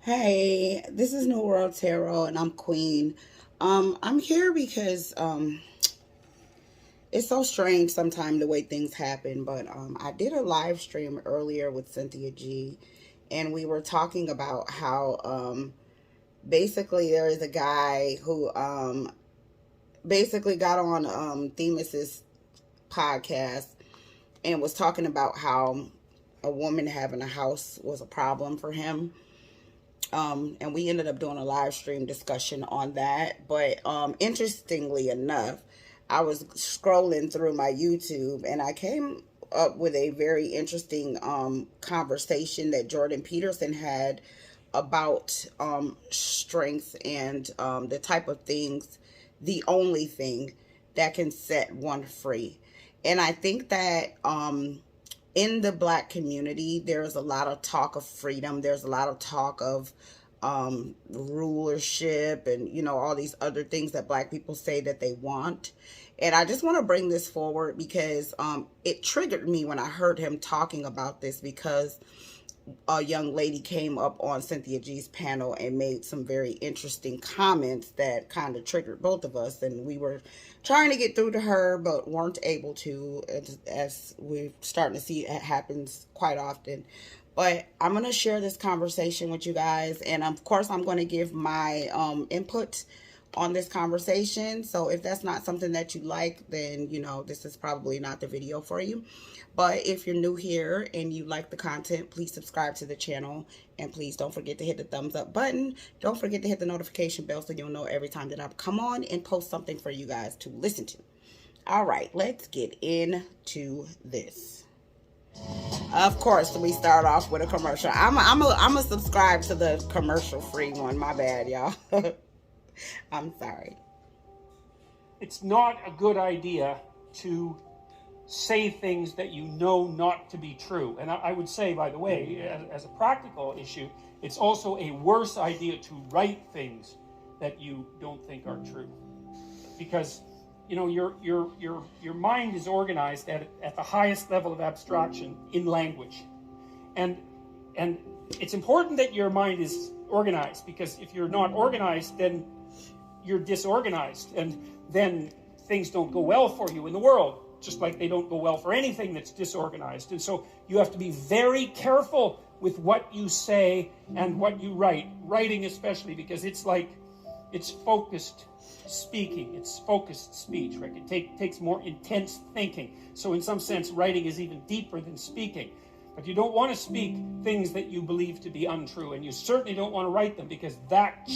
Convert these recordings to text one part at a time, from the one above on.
Hey, this is Nuworld Tarot, and I'm Queen. I'm here because it's so strange sometimes the way things happen. But I did a live stream earlier with Cynthia G, and we were talking about how basically there is a guy who basically got on Themis's podcast and was talking about how a woman having a house was a problem for him. And we ended up doing a live stream discussion on that. But interestingly enough, I was scrolling through my YouTube and I came up with a very interesting conversation that Jordan Peterson had about strength and the type of things, the only thing that can set one free. And I think that in the Black community, there's a lot of talk of freedom. There's a lot of talk of rulership and, all these other things that Black people say that they want. And I just want to bring this forward because it triggered me when I heard him talking about this, because a young lady came up on Cynthia G's panel and made some very interesting comments that kind of triggered both of us. And we were trying to get through to her, but weren't able to, as we're starting to see it happens quite often. But I'm going to share this conversation with you guys. And of course, I'm going to give my input on this conversation. So if that's not something that you like, then, this is probably not the video for you. But if you're new here and you like the content, please subscribe to the channel. And please don't forget to hit the thumbs up button. Don't forget to hit the notification bell so you'll know every time that I come on and post something for you guys to listen to. All right, let's get into this. Of course, we start off with a commercial. I'm a subscribe to the commercial-free one. My bad, y'all. I'm sorry. It's not a good idea to say things that you know not to be true. And I would say, by the way, as a practical issue, it's also a worse idea to write things that you don't think are true. Because, your mind is organized at the highest level of abstraction in language. And it's important that your mind is organized, because if you're not organized, then you're disorganized, and then things don't go well for you in the world, just like they don't go well for anything that's disorganized. And so you have to be very careful with what you say and what you write, writing especially, because it's focused speaking, it's focused speech, right? It takes more intense thinking. So in some sense, writing is even deeper than speaking. But you don't want to speak things that you believe to be untrue, and you certainly don't want to write them, because that...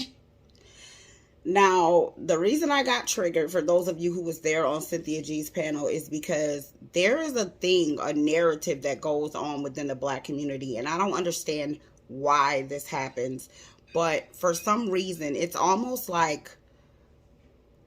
Now, the reason I got triggered, for those of you who was there on Cynthia G's panel, is because there is a narrative that goes on within the Black community, and I don't understand why this happens, but for some reason, it's almost like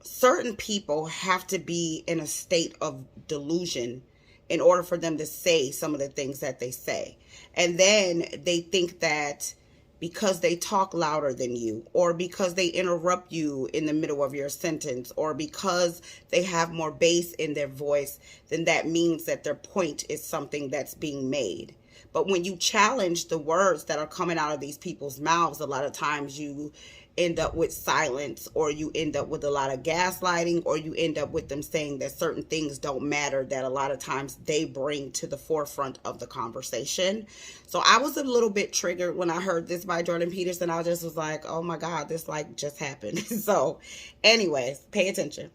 certain people have to be in a state of delusion in order for them to say some of the things that they say. And then they think that because they talk louder than you, or because they interrupt you in the middle of your sentence, or because they have more bass in their voice, then that means that their point is something that's being made. But when you challenge the words that are coming out of these people's mouths, a lot of times you end up with silence, or you end up with a lot of gaslighting, or you end up with them saying that certain things don't matter, that a lot of times they bring to the forefront of the conversation. So I was a little bit triggered when I heard this by Jordan Peterson. I just was like, oh my God, this just happened. So anyways, pay attention.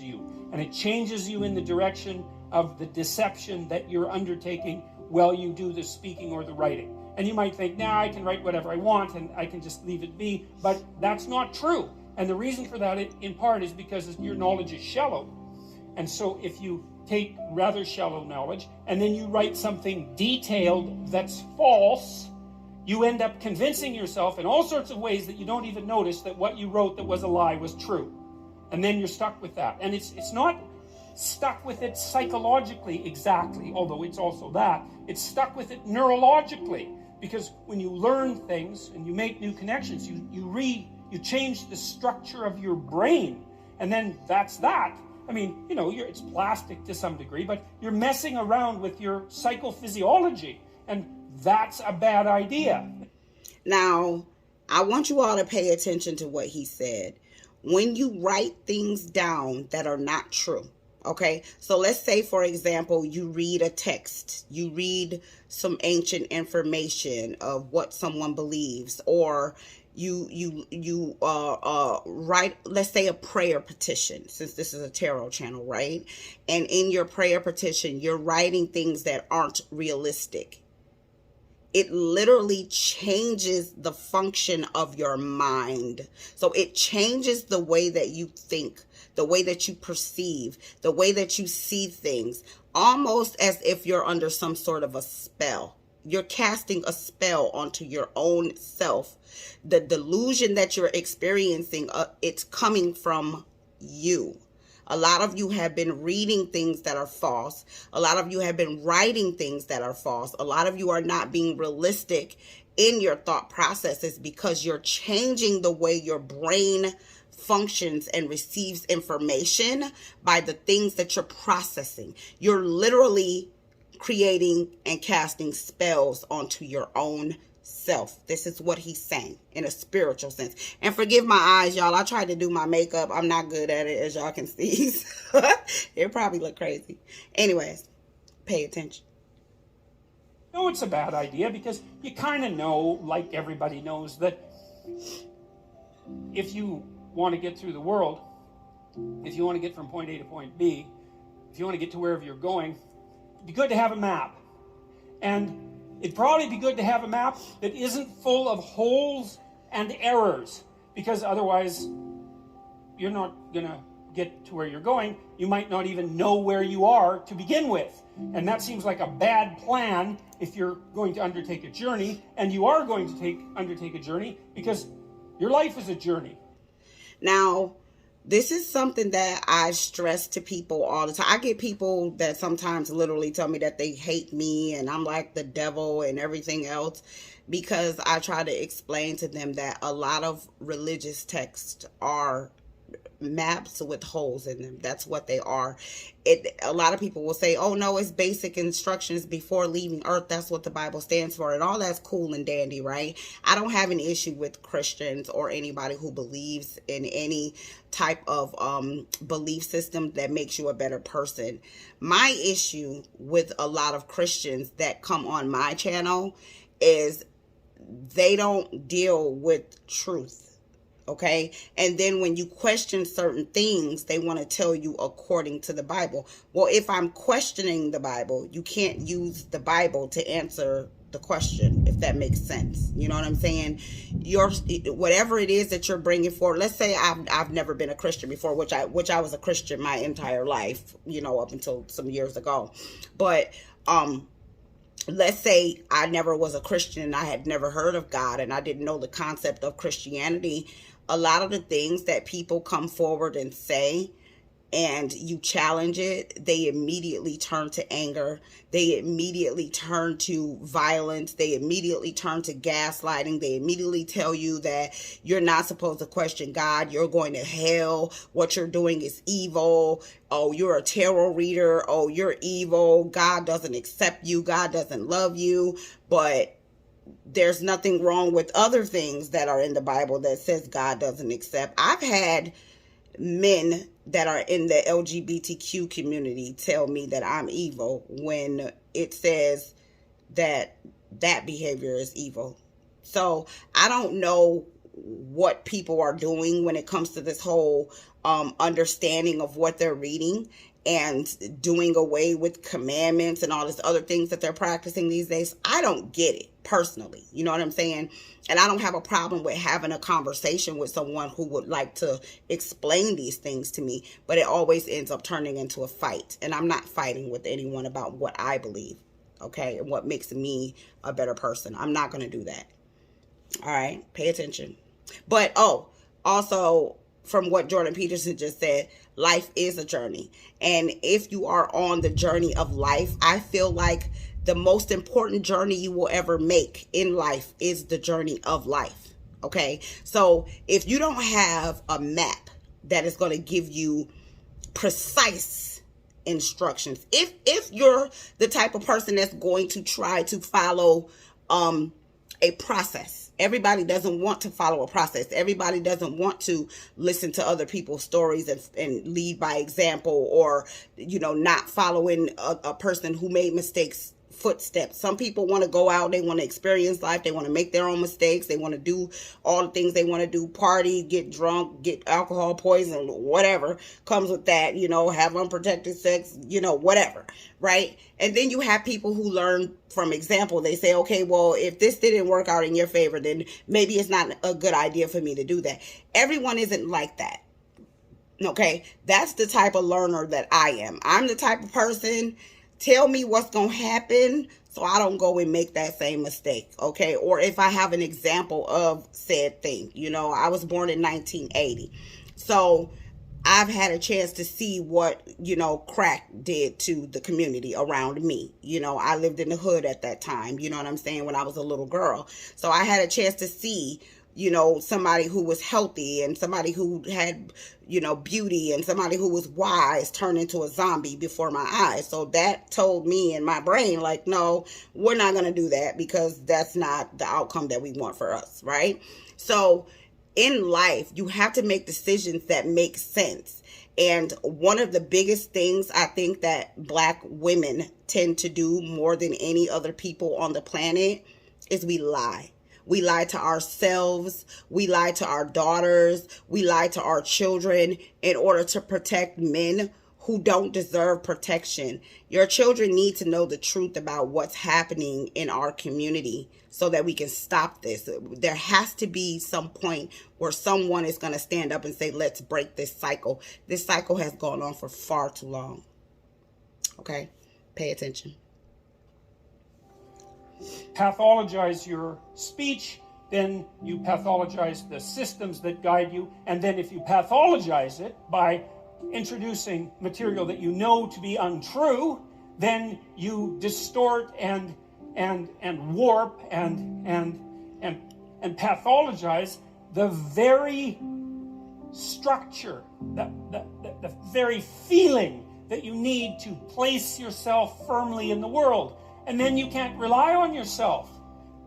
And it changes you in the direction of the deception that you're undertaking while you do the speaking or the writing. And you might think, I can write whatever I want and I can just leave it be. But that's not true. And the reason for that, in part, is because your knowledge is shallow. And so if you take rather shallow knowledge and then you write something detailed that's false, you end up convincing yourself in all sorts of ways that you don't even notice that what you wrote that was a lie was true. And then you're stuck with that. And it's not stuck with it psychologically exactly, although it's also that. It's stuck with it neurologically. Because when you learn things and you make new connections, you change the structure of your brain. And then that's that. I mean, it's plastic to some degree, but you're messing around with your psychophysiology. And that's a bad idea. Now, I want you all to pay attention to what he said. When you write things down that are not true, okay? So let's say, for example, you read a text, you read some ancient information of what someone believes, or you write, let's say, a prayer petition, since this is a tarot channel, right? And in your prayer petition, you're writing things that aren't realistic. It literally changes the function of your mind. So it changes the way that you think, the way that you perceive, the way that you see things, almost as if you're under some sort of a spell. You're casting a spell onto your own self. The delusion that you're experiencing, it's coming from you. A lot of you have been reading things that are false. A lot of you have been writing things that are false. A lot of you are not being realistic in your thought processes because you're changing the way your brain functions and receives information by the things that you're processing. You're literally creating and casting spells onto your own self. This is what he's saying in a spiritual sense. And forgive my eyes, y'all. I tried to do my makeup. I'm not good at it, as y'all can see. It probably look crazy. Anyways, pay attention. No, it's a bad idea because you kind of know, like everybody knows, that if you want to get through the world, if you want to get from point A to point B, if you want to get to wherever you're going, it'd be good to have a map. And it'd probably be good to have a map that isn't full of holes and errors, because otherwise you're not going to get to where you're going. You might not even know where you are to begin with. And that seems like a bad plan if you're going to undertake a journey, and you are going to undertake a journey because your life is a journey. Now, this is something that I stress to people all the time. I get people that sometimes literally tell me that they hate me and I'm like the devil and everything else, because I try to explain to them that a lot of religious texts are maps with holes in them. That's what they are. A lot of people will say, oh no, it's basic instructions before leaving earth. That's what the Bible stands for, and all that's cool and dandy, right? I don't have an issue with Christians or anybody who believes in any type of belief system that makes you a better person. My issue with a lot of Christians that come on my channel is they don't deal with truth. Okay. And then when you question certain things, they want to tell you according to the Bible. Well, if I'm questioning the Bible, you can't use the Bible to answer the question, if that makes sense. You know what I'm saying? Whatever it is that you're bringing forward. Let's say I've never been a Christian before, which I was a Christian my entire life, you know, up until some years ago. But let's say I never was a Christian and I had never heard of God and I didn't know the concept of Christianity. A lot of the things that people come forward and say and you challenge it, they immediately turn to anger. They immediately turn to violence. They immediately turn to gaslighting. They immediately tell you that you're not supposed to question God. You're going to hell. What you're doing is evil. Oh, you're a tarot reader. Oh, you're evil. God doesn't accept you. God doesn't love you. But there's nothing wrong with other things that are in the Bible that says God doesn't accept. I've had men that are in the LGBTQ community tell me that I'm evil when it says that behavior is evil. So I don't know what people are doing when it comes to this whole understanding of what they're reading and doing away with commandments and all this other things that they're practicing these days. I don't get it personally. You know what I'm saying? And I don't have a problem with having a conversation with someone who would like to explain these things to me, but it always ends up turning into a fight. And I'm not fighting with anyone about what I believe, okay, and what makes me a better person. I'm not going to do that. All right, pay attention. But, also, from what Jordan Peterson just said, life is a journey. And if you are on the journey of life, I feel like the most important journey you will ever make in life is the journey of life. Okay. So if you don't have a map that is going to give you precise instructions, if you're the type of person that's going to try to follow a process, Everybody doesn't want to follow a process. Everybody doesn't want to listen to other people's stories and lead by example, or, not following a person who made mistakes footsteps. Some people want to go out, they want to experience life, they want to make their own mistakes, they want to do all the things they want to do, party, get drunk, get alcohol poison, whatever comes with that, have unprotected sex, whatever, right? And then you have people who learn from example. They say, okay, well, if this didn't work out in your favor, then maybe it's not a good idea for me to do that. Everyone isn't like that. Okay, that's the type of learner that I am. I'm the type of person, tell me what's going to happen so I don't go and make that same mistake, okay? Or if I have an example of said thing. I was born in 1980. So I've had a chance to see what, crack did to the community around me. I lived in the hood at that time, you know what I'm saying, when I was a little girl. So I had a chance to see, somebody who was healthy and somebody who had, beauty and somebody who was wise turn into a zombie before my eyes. So that told me in my brain, like, no, we're not going to do that, because that's not the outcome that we want for us, right? So in life, you have to make decisions that make sense. And one of the biggest things I think that Black women tend to do more than any other people on the planet is we lie. We lie to ourselves. We lie to our daughters. We lie to our children in order to protect men who don't deserve protection. Your children need to know the truth about what's happening in our community so that we can stop this. There has to be some point where someone is going to stand up and say, let's break this cycle. This cycle has gone on for far too long. Okay? Pay attention. Pathologize your speech, then you pathologize the systems that guide you, and then if you pathologize it by introducing material that you know to be untrue, then you distort and warp and pathologize the very structure, the very feeling that you need to place yourself firmly in the world. And then you can't rely on yourself.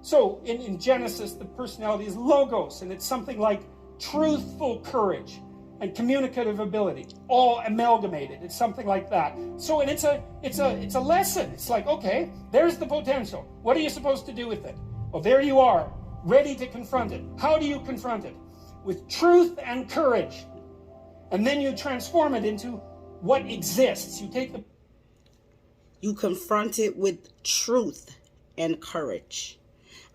So in Genesis, the personality is logos, and it's something like truthful courage and communicative ability, all amalgamated. It's something like that. So, and it's a lesson. It's like, okay, there's the potential. What are you supposed to do with it? Well, there you are, ready to confront it. How do you confront it? With truth and courage. And then you transform it into what exists. You confront it with truth and courage.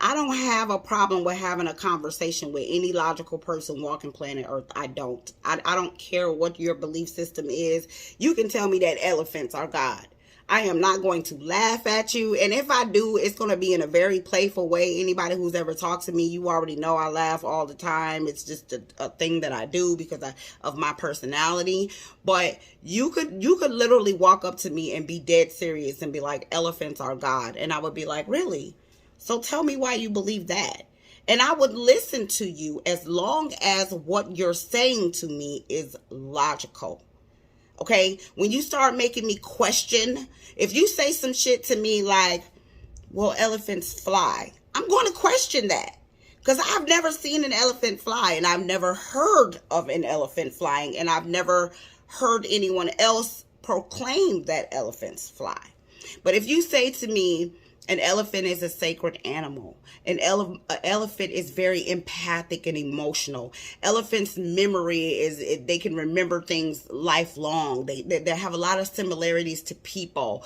I don't have a problem with having a conversation with any logical person walking planet Earth. I don't. I don't care what your belief system is. You can tell me that elephants are God. I am not going to laugh at you. And if I do, it's going to be in a very playful way. Anybody who's ever talked to me, you already know I laugh all the time. It's just a thing that I do because of my personality. But you could literally walk up to me and be dead serious and be like, elephants are God. And I would be like, really? So tell me why you believe that. And I would listen to you as long as what you're saying to me is logical. Okay, when you start making me question, if you say some shit to me like, well, elephants fly, I'm going to question that, because I've never seen an elephant fly, and I've never heard of an elephant flying, and I've never heard anyone else proclaim that elephants fly. But if you say to me, an elephant is a sacred animal. An elephant is very empathic and emotional. Elephants' memory is, they can remember things lifelong. They have a lot of similarities to people.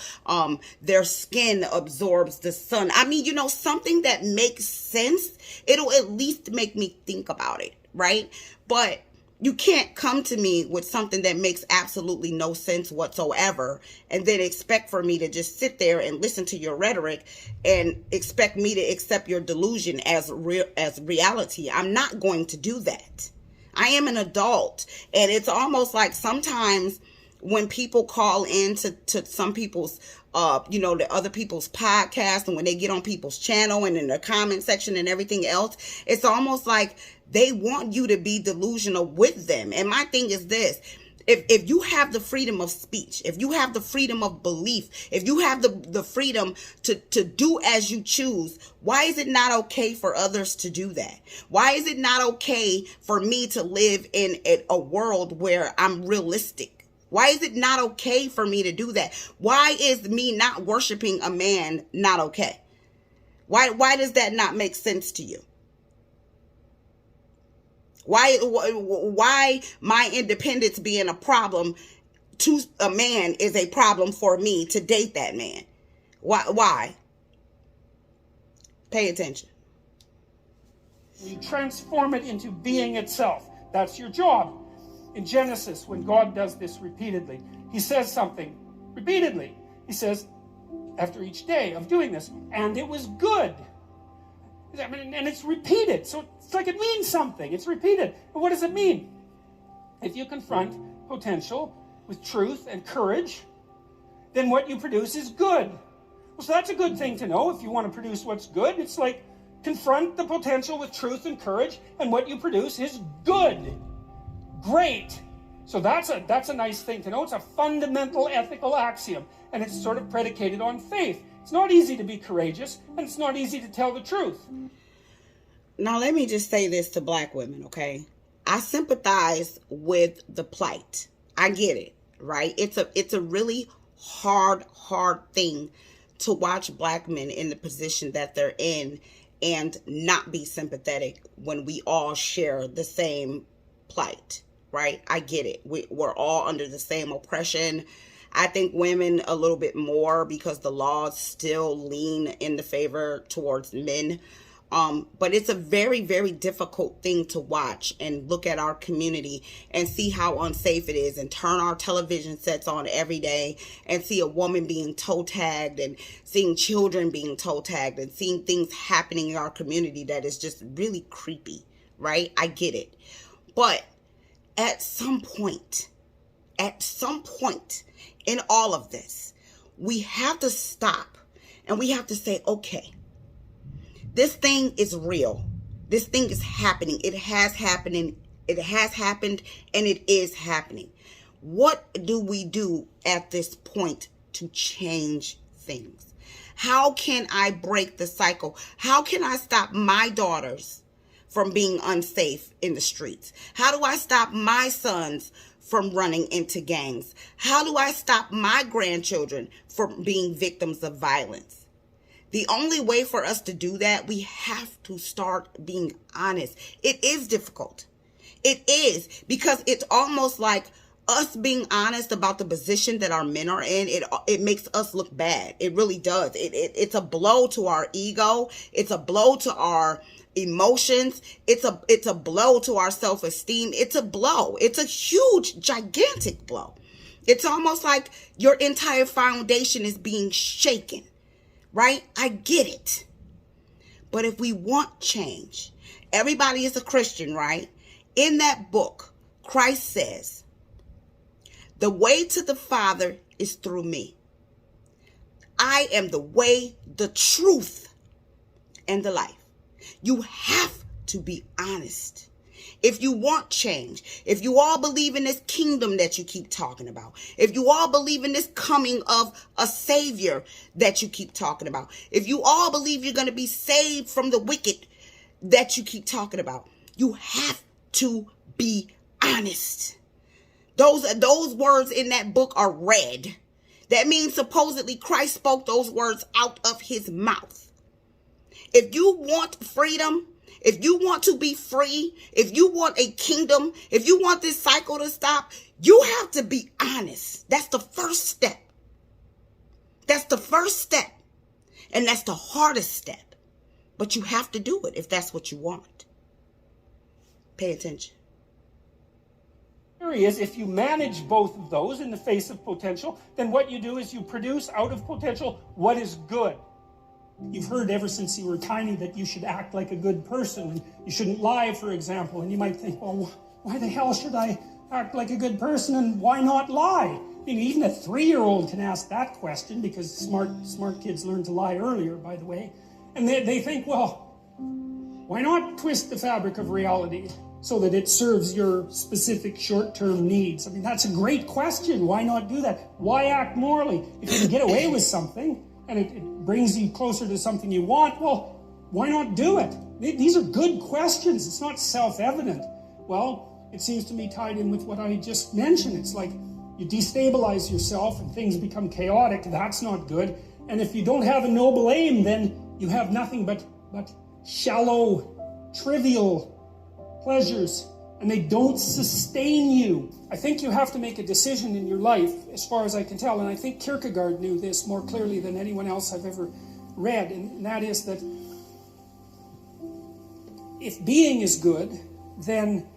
Their skin absorbs the sun. I mean, something that makes sense. It'll at least make me think about it, right? But you can't come to me with something that makes absolutely no sense whatsoever and then expect for me to just sit there and listen to your rhetoric and expect me to accept your delusion as reality. I'm not going to do that. I am an adult, and it's almost like sometimes when people call in to some people's the other people's podcasts, and when they get on people's channel and in the comment section and everything else, it's almost like they want you to be delusional with them. And my thing is this: If you have the freedom of speech, if you have the freedom of belief, if you have the freedom to do as you choose, why is it not okay for others to do that? Why is it not okay for me to live in a world where I'm realistic? Why is it not okay for me to do that? Why is me not worshiping a man not okay? Why does that not make sense to you? Why my independence being a problem to a man is a problem for me to date that man? Why? Pay attention. You transform it into being itself. That's your job. In Genesis, when God does this repeatedly, he says something repeatedly. He says, after each day of doing this, and it was good. And it's repeated, so it's like it means something. It's repeated. And what does it mean? If you confront potential with truth and courage, then what you produce is good. Well, so that's a good thing to know if you want to produce what's good. It's like confront the potential with truth and courage, and what you produce is good. Great. So that's a nice thing to know. It's a fundamental ethical axiom, and it's sort of predicated on faith. It's not easy to be courageous, and it's not easy to tell the truth. Now, let me just say this to black women, okay? I sympathize with the plight. I get it, right? It's a really hard thing to watch black men in the position that they're in and not be sympathetic when we all share the same plight, right? I get it. We're all under the same oppression. I think women a little bit more because the laws still lean in the favor towards men. But it's a very, very difficult thing to watch and look at our community and see how unsafe it is and turn our television sets on every day and see a woman being toe tagged and seeing children being toe tagged and seeing things happening in our community that is just really creepy, right? I get it. But at some point in all of this, we have to stop and we have to say, okay, this thing is real. This thing is happening. It has happened. It has happened and it is happening. What do we do at this point to change things? How can I break the cycle? How can I stop my daughters from being unsafe in the streets? How do I stop my sons from running into gangs? How do I stop my grandchildren from being victims of violence? The only way for us to do that, we have to start being honest. It is difficult. It is, because it's almost like us being honest about the position that our men are in, it makes us look bad. It really does. It's a blow to our ego. It's a blow to our emotions. It's a blow to our self-esteem. It's a blow. It's a huge, gigantic blow. It's almost like your entire foundation is being shaken, right? I get it. But if we want change, everybody is a Christian, right? In that book, Christ says, the way to the Father is through me. I am the way, the truth, and the life. You have to be honest. If you want change, if you all believe in this kingdom that you keep talking about, if you all believe in this coming of a savior that you keep talking about, if you all believe you're going to be saved from the wicked that you keep talking about, you have to be honest. Those words in that book are read. That means supposedly Christ spoke those words out of his mouth. If you want freedom, if you want to be free, if you want a kingdom, if you want this cycle to stop, you have to be honest. That's the first step. That's the first step. And that's the hardest step. But you have to do it if that's what you want. Pay attention. Is if you manage both of those in the face of potential, then what you do is you produce out of potential what is good. You've heard ever since you were tiny that you should act like a good person, and you shouldn't lie, for example, and you might think, well, why the hell should I act like a good person, and why not lie? I mean, even a 3-year-old can ask that question, because smart kids learn to lie earlier, by the way, and they think, well, why not twist the fabric of reality? so that it serves your specific short-term needs? I mean, that's a great question. Why not do that? Why act morally? If you can get away with something and it brings you closer to something you want, well, why not do it? These are good questions. It's not self-evident. Well, it seems to me tied in with what I just mentioned. It's like you destabilize yourself and things become chaotic. That's not good. And if you don't have a noble aim, then you have nothing but shallow, trivial pleasures, and they don't sustain you. I think you have to make a decision in your life, as far as I can tell, and I think Kierkegaard knew this more clearly than anyone else I've ever read, and that is that if being is good, then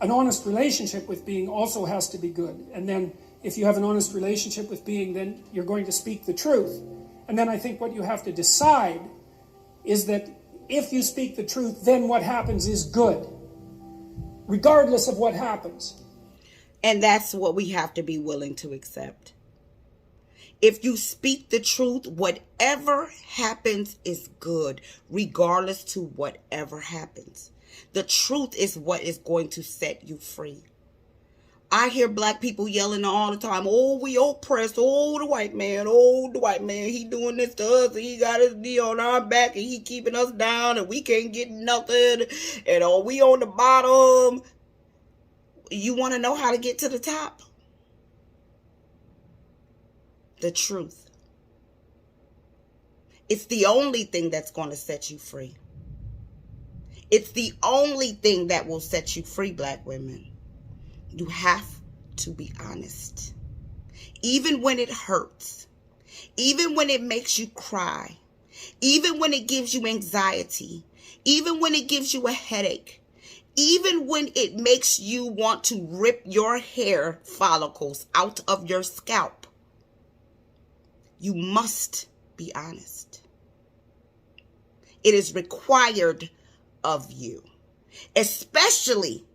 an honest relationship with being also has to be good. And then if you have an honest relationship with being, then you're going to speak the truth. And then I think what you have to decide is that if you speak the truth, then what happens is good, regardless of what happens. And that's what we have to be willing to accept. If you speak the truth, whatever happens is good, regardless to whatever happens. The truth is what is going to set you free. I hear black people yelling all the time, oh, we oppressed, oh, the white man, he doing this to us, and he got his knee on our back, and he keeping us down, and we can't get nothing, and oh, we on the bottom. You want to know how to get to the top? The truth. It's the only thing that's going to set you free. It's the only thing that will set you free, black women. You have to be honest. Even when it hurts. Even when it makes you cry. Even when it gives you anxiety. Even when it gives you a headache. Even when it makes you want to rip your hair follicles out of your scalp. You must be honest. It is required of you. Especially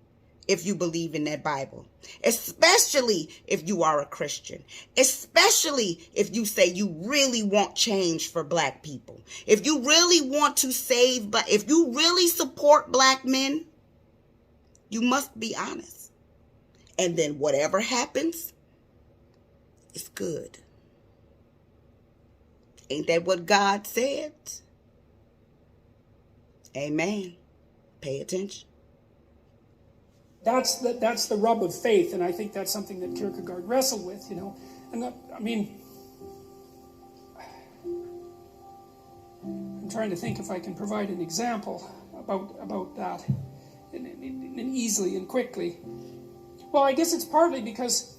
if you believe in that Bible, especially if you are a Christian, especially if you say you really want change for black people, if you really want to save, but if you really support black men, you must be honest. And then whatever happens is good. Ain't that what God said? Amen. Pay attention. That's the rub of faith, and I think that's something that Kierkegaard wrestled with, you know. And I mean, I'm trying to think if I can provide an example about that, and easily and quickly. Well, I guess it's partly because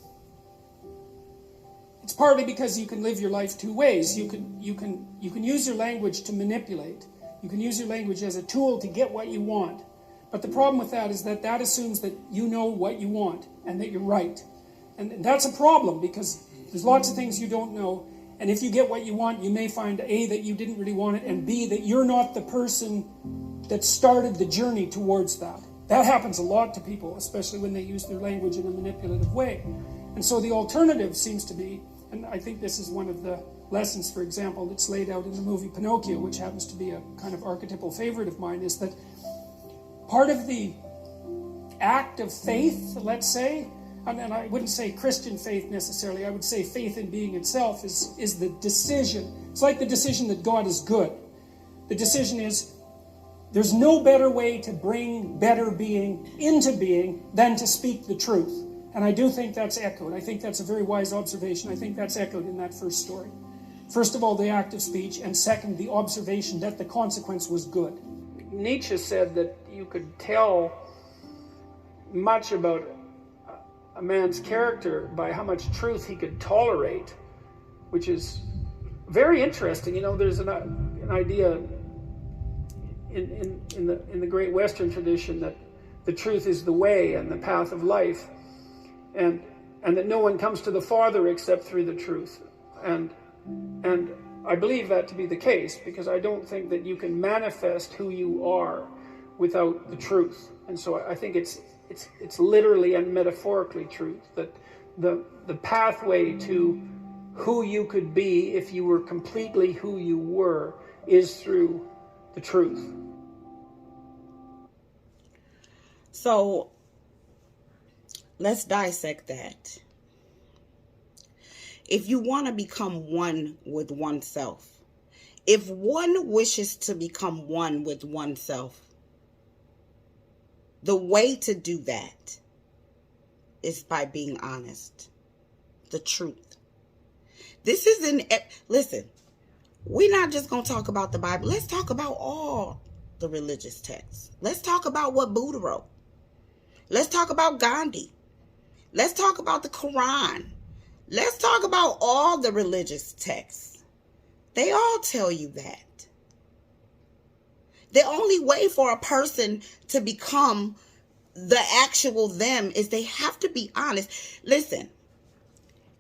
you can live your life two ways. You can use your language to manipulate. You can use your language as a tool to get what you want. But the problem with that is that assumes that you know what you want and that you're right. And that's a problem because there's lots of things you don't know. And if you get what you want, you may find A, that you didn't really want it, and B, that you're not the person that started the journey towards that. That happens a lot to people, especially when they use their language in a manipulative way. And so the alternative seems to be, and I think this is one of the lessons, for example, that's laid out in the movie Pinocchio, which happens to be a kind of archetypal favorite of mine, is that part of the act of faith, let's say, and I wouldn't say Christian faith necessarily, I would say faith in being itself is the decision. It's like the decision that God is good. The decision is, there's no better way to bring better being into being than to speak the truth. And I do think that's echoed. I think that's a very wise observation. I think that's echoed in that first story. First of all, the act of speech, and second, the observation that the consequence was good. Nietzsche said that you could tell much about a man's character by how much truth he could tolerate, which is very interesting. You know, there's an idea in the great Western tradition that the truth is the way and the path of life, and that no one comes to the Father except through the truth. And I believe that to be the case, because I don't think that you can manifest who you are without the truth. And so I think it's literally and metaphorically truth, that the pathway to who you could be if you were completely who you were is through the truth. So let's dissect that. If you want to become one with oneself, if one wishes to become one with oneself, the way to do that is by being honest. The truth. This isn't, listen, we're not just going to talk about the Bible. Let's talk about all the religious texts. Let's talk about what Buddha wrote. Let's talk about Gandhi. Let's talk about the Quran. Let's talk about all the religious texts. They all tell you that. The only way for a person to become the actual them is they have to be honest. Listen,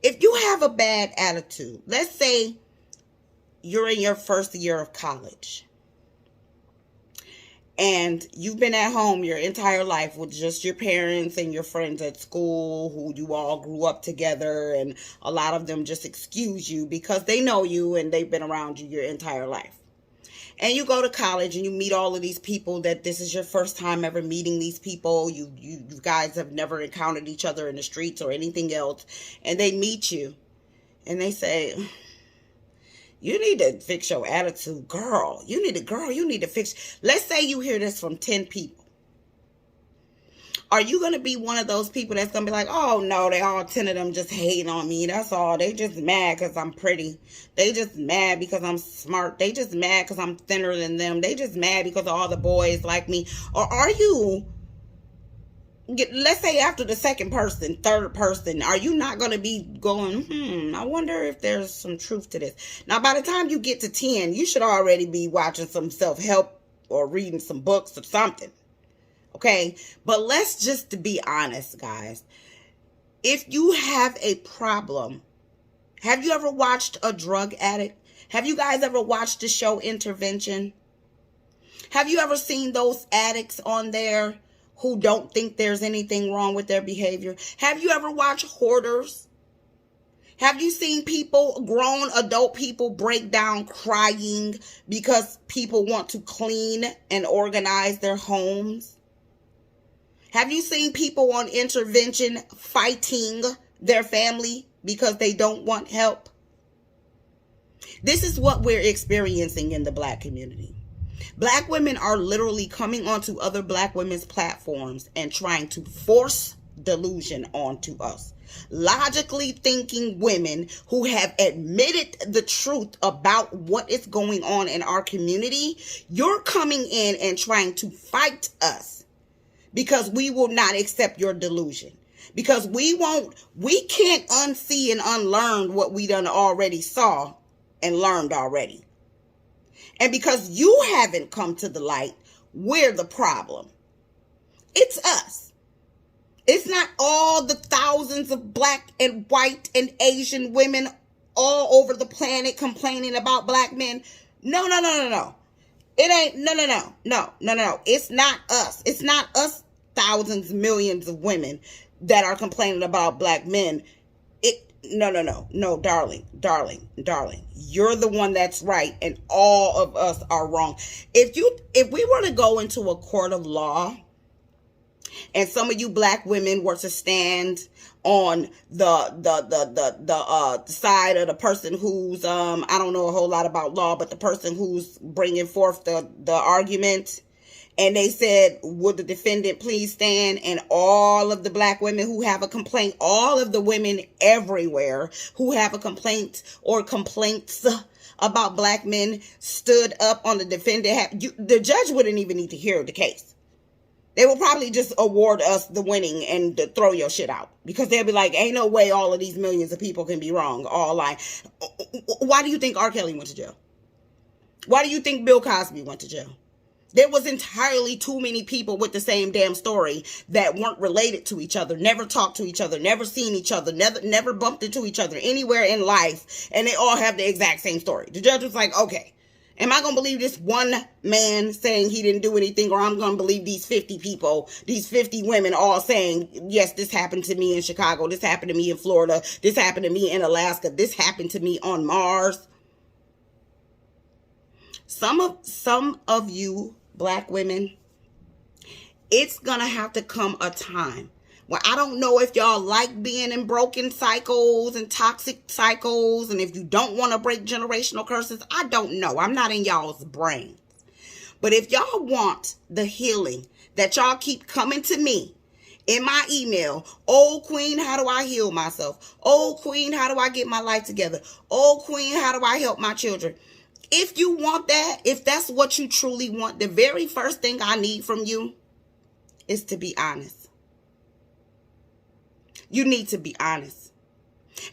if you have a bad attitude, let's say you're in your first year of college and you've been at home your entire life with just your parents and your friends at school who you all grew up together, and a lot of them just excuse you because they know you and they've been around you your entire life. And you go to college and you meet all of these people that this is your first time ever meeting these people. You guys have never encountered each other in the streets or anything else. And they meet you and they say, you need to fix your attitude, girl. You need to fix. Let's say you hear this from 10 people. Are you going to be one of those people that's going to be like, oh, no, they all 10 of them just hating on me. That's all. They just mad because I'm pretty. They just mad because I'm smart. They just mad because I'm thinner than them. They just mad because all the boys like me. Or are you, let's say after the second person, third person, are you not going to be going, I wonder if there's some truth to this. Now, by the time you get to 10, you should already be watching some self-help or reading some books or something. Okay, but let's just be honest, guys. If you have a problem, have you ever watched a drug addict? Have you guys ever watched the show Intervention? Have you ever seen those addicts on there who don't think there's anything wrong with their behavior? Have you ever watched Hoarders? Have you seen people, grown adult people, break down crying because people want to clean and organize their homes? Have you seen people on Intervention fighting their family because they don't want help? This is what we're experiencing in the Black community. Black women are literally coming onto other Black women's platforms and trying to force delusion onto us. Logically thinking women who have admitted the truth about what is going on in our community, you're coming in and trying to fight us. Because we will not accept your delusion. Because we can't unsee and unlearn what we done already saw and learned already. And because you haven't come to the light, we're the problem. It's us. It's not all the thousands of Black and white and Asian women all over the planet complaining about Black men. No. It ain't, no. It's not us. It's not us, thousands, millions of women that are complaining about Black men. No, darling. You're the one that's right, and all of us are wrong. If we were to go into a court of law, and some of you Black women were to stand on the side of the person who's I don't know a whole lot about law, but the person who's bringing forth the argument, and they said, would the defendant please stand? And all of the Black women who have a complaint, all of the women everywhere who have a complaint or complaints about Black men stood up on the defendant. The judge wouldn't even need to hear the case. They will probably just award us the winning and throw your shit out. Because they'll be like, ain't no way all of these millions of people can be wrong. All lying. Why do you think R. Kelly went to jail? Why do you think Bill Cosby went to jail? There was entirely too many people with the same damn story that weren't related to each other, never talked to each other, never seen each other, never bumped into each other anywhere in life, and they all have the exact same story. The judge was like, okay, am I going to believe this one man saying he didn't do anything, or I'm going to believe these 50 people, these 50 women all saying, yes, this happened to me in Chicago, this happened to me in Florida, this happened to me in Alaska, this happened to me on Mars. Some of you Black women, It's going to have to come a time. Well, I don't know if y'all like being in broken cycles and toxic cycles, and if you don't want to break generational curses. I don't know. I'm not in y'all's brains. But if y'all want the healing that y'all keep coming to me in my email, oh, Queen, how do I heal myself? Oh, Queen, how do I get my life together? Oh, Queen, how do I help my children? If you want that, if that's what you truly want, the very first thing I need from you is to be honest. You need to be honest.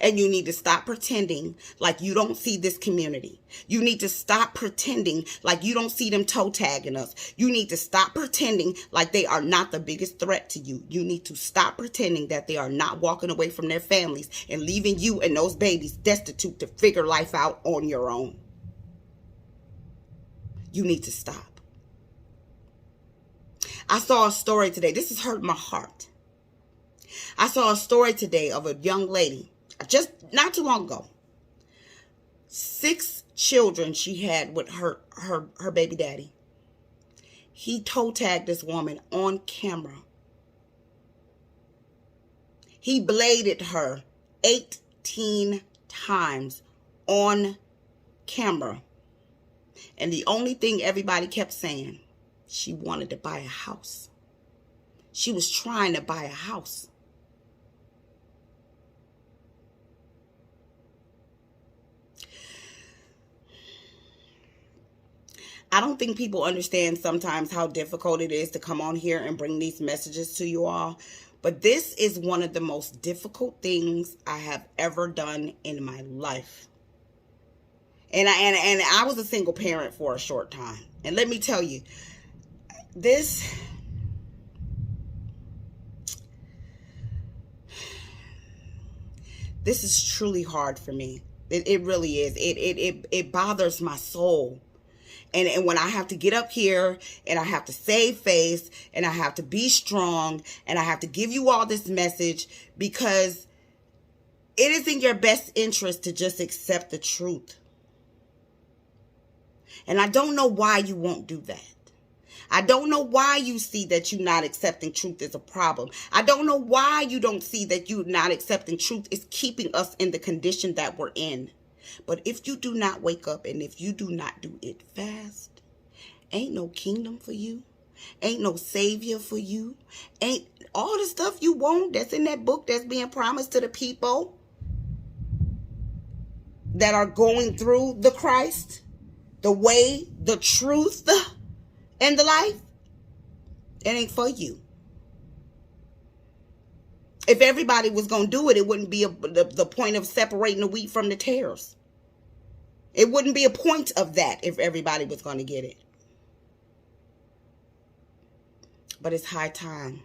And you need to stop pretending like you don't see this community. You need to stop pretending like you don't see them toe tagging us. You need to stop pretending like they are not the biggest threat to you. You need to stop pretending that they are not walking away from their families and leaving you and those babies destitute to figure life out on your own. You need to stop. I saw a story today. This has hurt my heart. I saw a story today of a young lady, just not too long ago. 6 children she had with her baby daddy. He toe tagged this woman on camera. He bladed her 18 times on camera. And the only thing everybody kept saying, she wanted to buy a house. She was trying to buy a house. I don't think people understand sometimes how difficult it is to come on here and bring these messages to you all. But this is one of the most difficult things I have ever done in my life. And I was a single parent for a short time. And let me tell you, this is truly hard for me. It really is. It bothers my soul. And when I have to get up here and I have to save face and I have to be strong and I have to give you all this message, because it is in your best interest to just accept the truth. And I don't know why you won't do that. I don't know why you see that you not accepting truth is a problem. I don't know why you don't see that you not accepting truth is keeping us in the condition that we're in. But if you do not wake up and if you do not do it fast, ain't no kingdom for you. Ain't no savior for you. Ain't all the stuff you want that's in that book that's being promised to the people that are going through the Christ, the way, the truth, and the life. It ain't for you. If everybody was going to do it, it wouldn't be the point of separating the wheat from the tares. It wouldn't be a point of that if everybody was going to get it. But it's high time.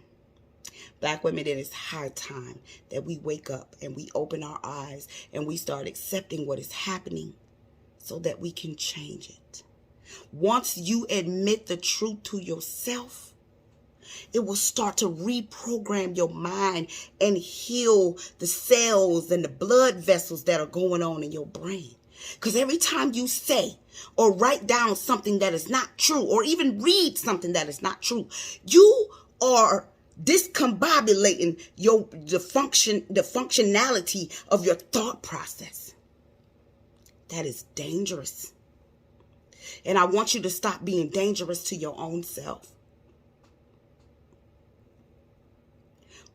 Black women, it is high time that we wake up and we open our eyes and we start accepting what is happening so that we can change it. Once you admit the truth to yourself, it will start to reprogram your mind and heal the cells and the blood vessels that are going on in your brain. Because every time you say or write down something that is not true, or even read something that is not true, you are discombobulating the functionality of your thought process. That is dangerous. And I want you to stop being dangerous to your own self.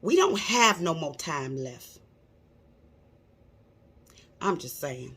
We don't have no more time left. I'm just saying.